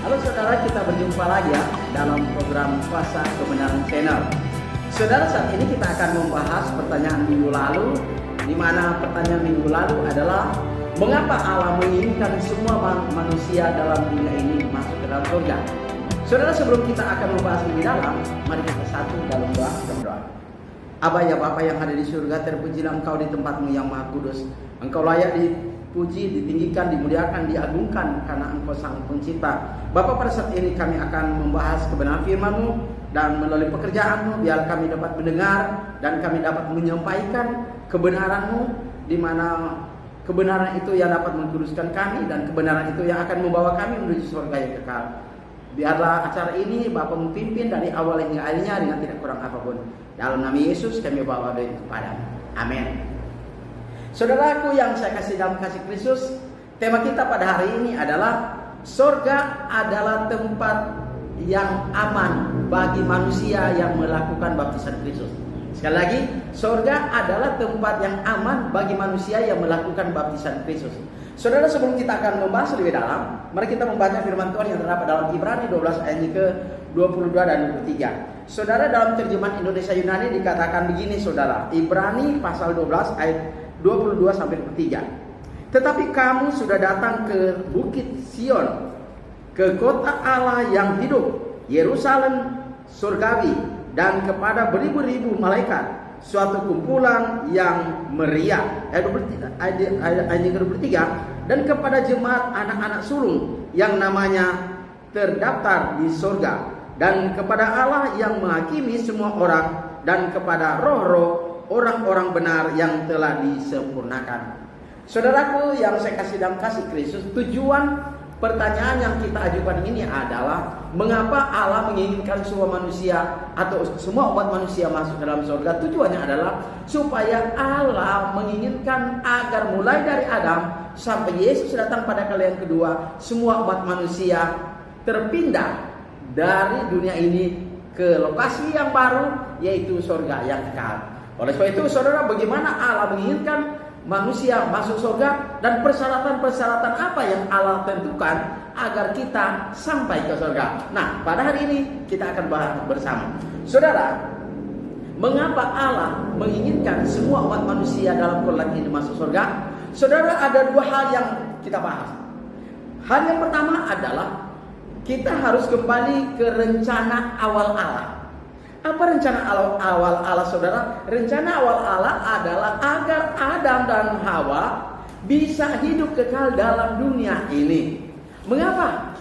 Halo saudara, kita berjumpa lagi ya dalam program Kuasa Kebenaran Channel. Saudara, saat ini kita akan membahas pertanyaan minggu lalu, di mana pertanyaan minggu lalu adalah mengapa Allah menginginkan semua manusia dalam dunia ini masuk ke dalam surga. Saudara, sebelum kita akan membahas lebih dalam, mari kita satu dalam doa dan berdoa. Aba ya Bapa yang ada di surga, terpujilah Engkau di tempatmu yang maha kudus. Engkau layak dipuji, ditinggikan, dimuliakan, diagungkan karena Engkau sang pencipta. Bapa, pada saat ini kami akan membahas kebenaran firman-Mu, dan melalui pekerjaan-Mu biar kami dapat mendengar dan kami dapat menyampaikan kebenaran-Mu, di mana kebenaran itu yang dapat mengkuduskan kami dan kebenaran itu yang akan membawa kami menuju surga yang kekal. Biarlah acara ini Bapa memimpin dari awal hingga akhirnya dengan tidak kurang apapun. Dalam nama Yesus kami bawa doa kepada-Mu. Amin. Saudaraku yang saya kasih dalam kasih Kristus, tema kita pada hari ini adalah surga adalah tempat yang aman bagi manusia yang melakukan baptisan Kristus. Sekali lagi, surga adalah tempat yang aman bagi manusia yang melakukan baptisan Kristus. Saudara, sebelum kita akan membahas lebih dalam, mari kita membaca firman Tuhan yang terdapat dalam Ibrani 12 ayat ke-22 dan 23. Saudara, dalam terjemahan Indonesia Yunani dikatakan begini saudara, Ibrani pasal 12 ayat 22 sampai 23. Tetapi kamu sudah datang ke Bukit Sion, ke kota Allah yang hidup, Yerusalem surgawi, dan kepada beribu-ribu malaikat, suatu kumpulan yang meriah. Ayat 23, dan kepada jemaat anak-anak sulung yang namanya terdaftar di surga, dan kepada Allah yang menghakimi semua orang, dan kepada roh-roh orang-orang benar yang telah disempurnakan. Saudaraku yang saya kasih dalam kasih Kristus, tujuan pertanyaan yang kita ajukan ini adalah mengapa Allah menginginkan semua manusia atau semua umat manusia masuk ke dalam surga. Tujuannya adalah supaya Allah menginginkan agar mulai dari Adam sampai Yesus datang pada kali yang kedua, semua umat manusia terpindah dari dunia ini ke lokasi yang baru, yaitu surga yang kekal. Oleh sebab itu saudara, bagaimana Allah menginginkan manusia masuk surga dan persyaratan-persyaratan apa yang Allah tentukan agar kita sampai ke surga. Nah, pada hari ini kita akan bahas bersama. Saudara, mengapa Allah menginginkan semua umat manusia dalam Quran ini masuk surga? Saudara, ada dua hal yang kita bahas. Hal yang pertama adalah kita harus kembali ke rencana awal Allah. Apa rencana awal Allah saudara? Rencana awal Allah adalah agar Adam dan Hawa bisa hidup kekal dalam dunia ini. Mengapa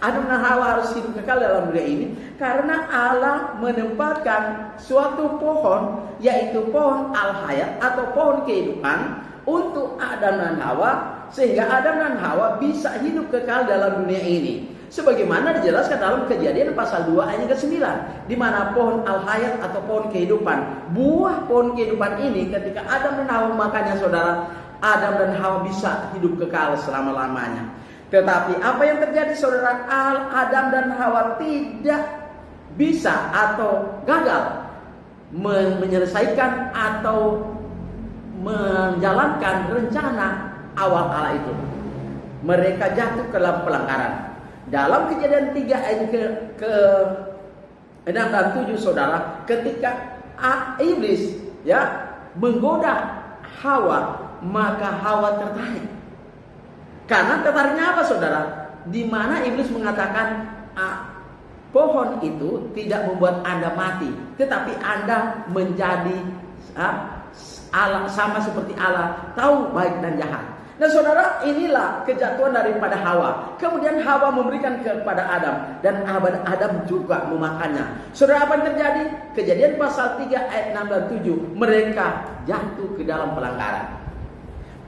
Adam dan Hawa harus hidup kekal dalam dunia ini? Karena Allah menempatkan suatu pohon, yaitu pohon al-hayat atau pohon kehidupan untuk Adam dan Hawa, sehingga Adam dan Hawa bisa hidup kekal dalam dunia ini. Sebagaimana dijelaskan dalam Kejadian pasal 2 ayat ke-9, di mana pohon al-hayat atau pohon kehidupan, buah pohon kehidupan ini ketika Adam dan Hawa makannya saudara, Adam dan Hawa bisa hidup kekal selama-lamanya. Tetapi apa yang terjadi saudara? Adam dan Hawa tidak bisa atau gagal menyelesaikan atau menjalankan rencana awal Allah itu. Mereka jatuh ke dalam pelanggaran. Dalam Kejadian 3 ayat ke-6 dan 7 saudara, ketika iblis menggoda Hawa, maka Hawa tertarik. Karena tertariknya apa saudara? Di mana iblis mengatakan pohon itu tidak membuat Anda mati, tetapi Anda menjadi Allah, sama seperti Allah, tahu baik dan jahat. Dan saudara, inilah kejatuhan daripada Hawa. Kemudian Hawa memberikan kepada Adam, dan Adam juga memakannya. Saudara, apa yang terjadi? Kejadian pasal 3 ayat 6 dan 7, mereka jatuh ke dalam pelanggaran.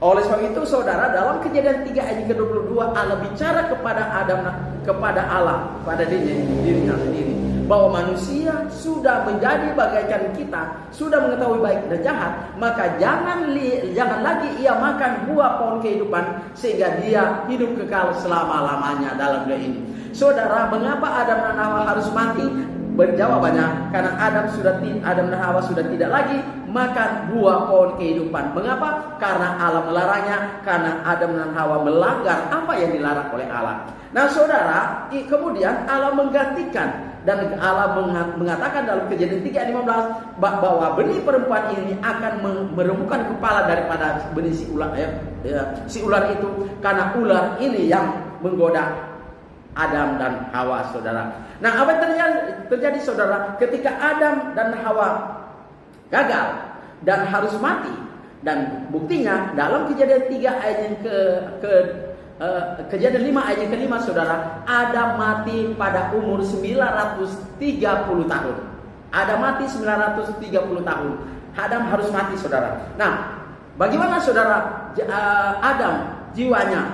Oleh sebab itu saudara, dalam Kejadian 3 ayat ke-22, Allah bicara kepada Adam, kepada Allah, pada dirinya sendiri, bahwa manusia sudah menjadi bagaikan kita, sudah mengetahui baik dan jahat, maka jangan lagi ia makan buah pohon kehidupan sehingga dia hidup kekal selama-lamanya dalam dunia ini. Saudara, mengapa Adam dan Hawa harus mati? Berjawabannya karena Adam dan Hawa sudah tidak lagi makan buah pohon kehidupan. Mengapa? Karena Allah melarangnya, karena Adam dan Hawa melanggar apa yang dilarang oleh Allah. Nah saudara, kemudian Allah menggantikan. Dan Allah mengatakan dalam Kejadian 3 ayat 15 bahwa benih perempuan ini akan meremukkan kepala daripada benih si ular itu, karena ular ini yang menggoda Adam dan Hawa, saudara. Nah, apa yang terjadi saudara ketika Adam dan Hawa gagal dan harus mati? Dan buktinya dalam Kejadian 3 ayat yang Kejadian 5 ayat yang kelima, saudara, Adam mati pada umur 930 tahun. Adam mati 930 tahun. Adam harus mati, saudara. Nah, bagaimana saudara Adam jiwanya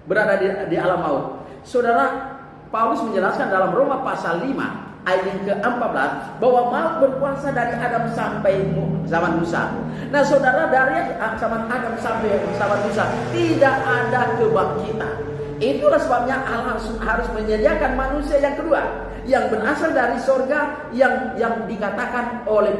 berada di alam maut? Saudara, Paulus menjelaskan dalam Roma pasal 5 ayat yang ke-14 bahwa maut berkuasa dari Adam sampai zaman Musa. Nah saudara, dari zaman Adam sampai zaman Musa tidak ada kebangkitan. Itulah sebabnya Allah harus menyediakan manusia yang kedua, yang berasal dari sorga, yang dikatakan oleh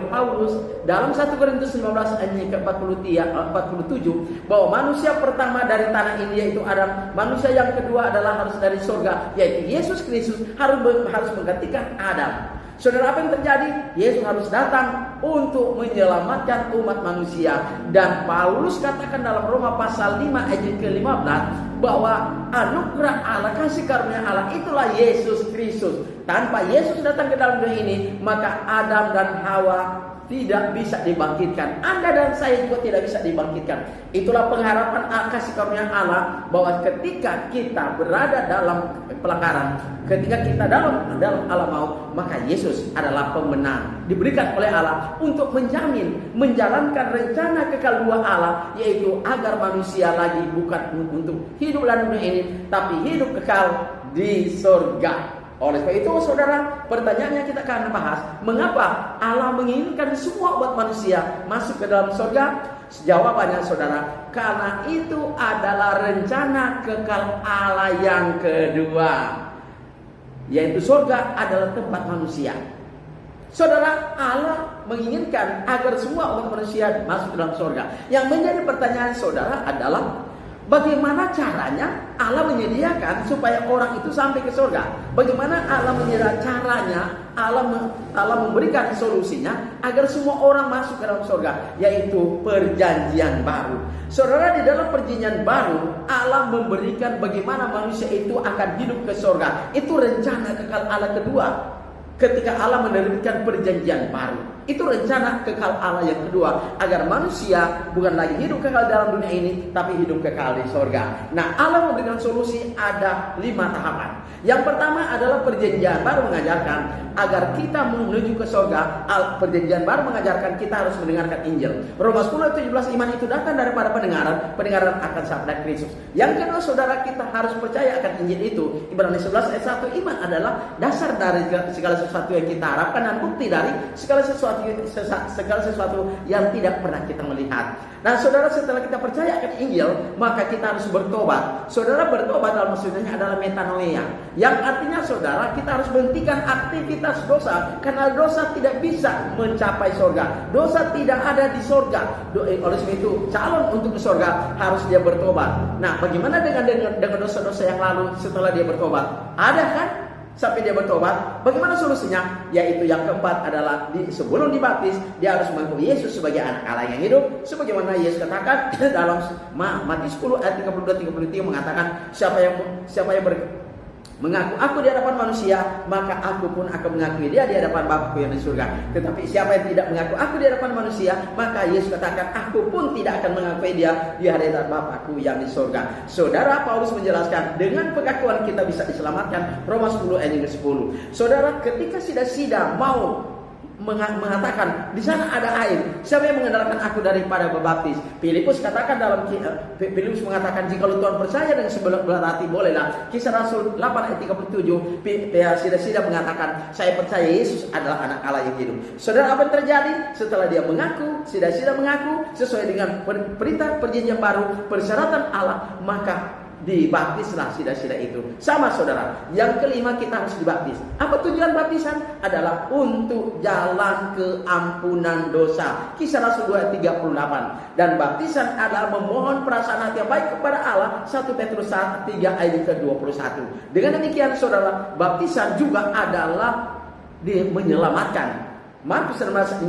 Paulus dalam 1 Korintus 15 ayat ke-47 bahwa manusia pertama dari tanah ini yaitu Adam, manusia yang kedua adalah harus dari sorga yaitu Yesus Kristus, harus menggantikan Adam. Saudara, apa yang terjadi? Yesus harus datang untuk menyelamatkan umat manusia. Dan Paulus katakan dalam Roma pasal 5 ayat ke-15 bahwa anugerah Allah, kasih karunia Allah itulah Yesus Kristus. Tanpa Yesus datang ke dalam dunia ini, maka Adam dan Hawa tidak bisa dibangkitkan. Anda dan saya juga tidak bisa dibangkitkan. Itulah pengharapan kasih karunia Allah, bahwa ketika kita berada dalam pelanggaran, ketika kita dalam alam maut, maka Yesus adalah pemenang, diberikan oleh Allah untuk menjalankan rencana kekal dua Allah, yaitu agar manusia lagi bukan untuk hidup dalam dunia ini, tapi hidup kekal di surga. Oleh sebab itu saudara, pertanyaannya kita akan bahas, mengapa Allah menginginkan semua umat manusia masuk ke dalam surga? Jawabannya saudara, karena itu adalah rencana kekal Allah yang kedua, yaitu surga adalah tempat manusia. Saudara, Allah menginginkan agar semua umat manusia masuk ke dalam surga. Yang menjadi pertanyaan saudara adalah, bagaimana caranya Allah menyediakan supaya orang itu sampai ke surga? Bagaimana Allah menyediakan caranya? Allah memberikan solusinya agar semua orang masuk ke dalam surga, yaitu perjanjian baru. Saudara, di dalam perjanjian baru Allah memberikan bagaimana manusia itu akan hidup ke surga. Itu rencana kekal Allah kedua. Ketika Allah menerbitkan perjanjian baru, itu rencana kekal Allah yang kedua, agar manusia bukan lagi hidup kekal dalam dunia ini, tapi hidup kekal di surga. Nah, Allah memberikan solusi ada 5 tahapan. Yang pertama adalah perjanjian baru mengajarkan agar kita menuju ke surga. Perjanjian baru mengajarkan kita harus mendengarkan Injil. Roma 10:17, iman itu datang daripada pendengaran akan sabda Kristus. Yang kedua saudara, kita harus percaya akan Injil itu. Ibrani 11 ayat 1, iman adalah dasar dari segala sesuatu yang kita harapkan dan bukti dari segala sesuatu yang tidak pernah kita melihat. Nah saudara, setelah kita percaya akan Injil, maka kita harus bertobat. Saudara, bertobat dalam maksudnya adalah metanoia, yang artinya saudara, kita harus menghentikan aktivitas dosa, karena dosa tidak bisa mencapai surga. Dosa tidak ada di surga. Oleh sebab itu, calon untuk ke surga harus dia bertobat. Nah, bagaimana dengan dosa-dosa yang lalu setelah dia bertobat? Ada kan? Sampai dia bertobat, bagaimana solusinya? Yaitu yang keempat adalah sebelum dibaptis, dia harus mengaku Yesus sebagai anak Allah yang hidup. Sebagaimana Yesus katakan dalam Matius 10 ayat 32-33 mengatakan, siapa yang mengaku aku di hadapan manusia, maka aku pun akan mengakui dia di hadapan Bapa-Ku yang di surga. Tetapi siapa yang tidak mengaku aku di hadapan manusia, maka Yesus katakan, aku pun tidak akan mengakui dia di hadapan Bapa-Ku yang di surga. Saudara, Paulus menjelaskan dengan pengakuan kita bisa diselamatkan. Roma 10 ayat 10. Saudara, ketika sida mau mengatakan di sana ada air, siapa yang mengenalkan aku daripada berbaptis? Filipus katakan Filipus mengatakan, jika Tuhan percaya dengan sebelah hati bolehlah. Kisah Rasul 8 ayat 37, sida mengatakan, saya percaya Yesus adalah anak Allah yang hidup. Saudara, apa yang terjadi setelah dia mengaku, sida mengaku sesuai dengan perintah perjanjian baru, persyaratan Allah, maka dibaptislah sida-sida itu. Sama saudara. Yang kelima, kita harus dibaptis. Apa tujuan baptisan? Adalah untuk jalan keampunan dosa. Kisah Rasul 2 ayat 38. Dan baptisan adalah memohon perasaan hati yang baik kepada Allah. 1 Petrus 3 ayat ke-21. Dengan demikian saudara, baptisan juga adalah menyelamatkan. Markus 16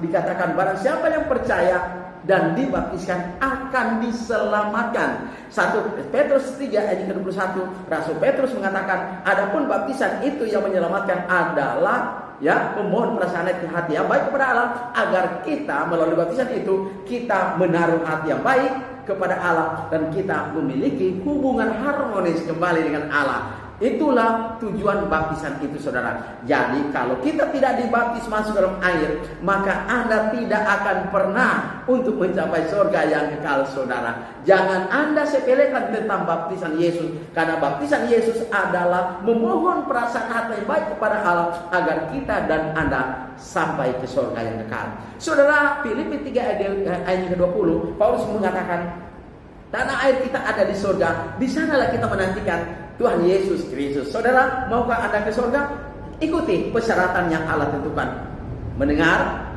dikatakan, barang siapa yang percaya dan dibaptiskan akan diselamatkan. 1 Petrus 3 ayat ke-21, Rasul Petrus mengatakan, adapun baptisan itu yang menyelamatkan adalah memohon perasaan hati yang baik kepada Allah, agar kita melalui baptisan itu kita menaruh hati yang baik kepada Allah dan kita memiliki hubungan harmonis kembali dengan Allah. Itulah tujuan baptisan itu saudara. Jadi kalau kita tidak dibaptis masuk dalam air, maka Anda tidak akan pernah untuk mencapai surga yang kekal saudara. Jangan Anda sepelekan tentang baptisan Yesus. Karena baptisan Yesus adalah memohon perasaan hati yang baik kepada Allah, agar kita dan Anda sampai ke surga yang kekal. Saudara, Filipi 3 ayat ke-20, Paulus mengatakan, tanah air kita ada di surga, di sanalah kita menantikan Tuhan Yesus Kristus. Saudara, maukah Anda ke surga? Ikuti persyaratan yang Allah tentukan. Mendengar,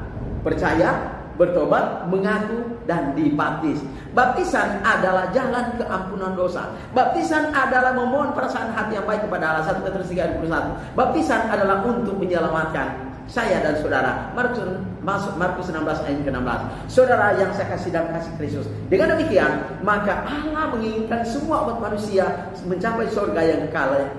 percaya, bertobat, mengaku, dan dibaptis. Baptisan adalah jalan keampunan dosa. Baptisan adalah memohon perasaan hati yang baik kepada Allah. 1 Petrus 3 ayat 21. Baptisan adalah untuk menyelamatkan saya dan saudara. Markus 16 ayat ke-16. Saudara yang saya kasih dan kasih Kristus. Dengan demikian, maka Allah menginginkan semua umat manusia mencapai surga yang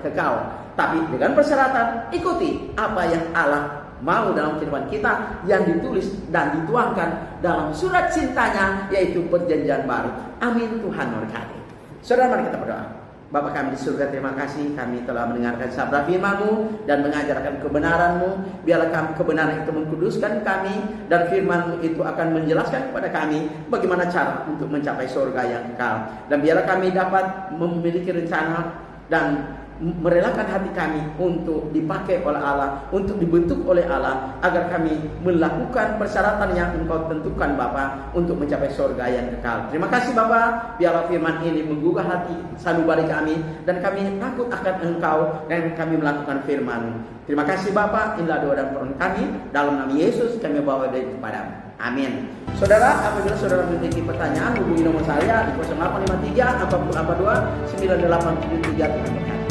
kekal. Tapi dengan persyaratan, ikuti apa yang Allah mau dalam kehidupan kita, yang ditulis dan dituangkan dalam surat cintanya, yaitu perjanjian baru. Amin. Tuhan memberkati. Saudara, mari kita berdoa. Bapa kami di surga, terima kasih kami telah mendengarkan sabda firman-Mu dan mengajarkan kebenaran-Mu. Biarlah kebenaran itu mengkuduskan kami, dan firman-Mu itu akan menjelaskan kepada kami bagaimana cara untuk mencapai surga yang kekal. Dan biarlah kami dapat memiliki rencana dan merelakan hati kami untuk dipakai oleh Allah, untuk dibentuk oleh Allah, agar kami melakukan persyaratan yang Engkau tentukan Bapa untuk mencapai surga yang kekal. Terima kasih Bapa, biarlah firman ini menggugah hati sanubari kami, dan kami takut akan Engkau dan kami melakukan firman. Terima kasih Bapa, inilah doa dan permohonan kami, dalam nama Yesus kami bawa dari kepada-Mu. Amin. Saudara, apabila saudara memiliki pertanyaan, hubungi nomor saya di 0853 42 9873.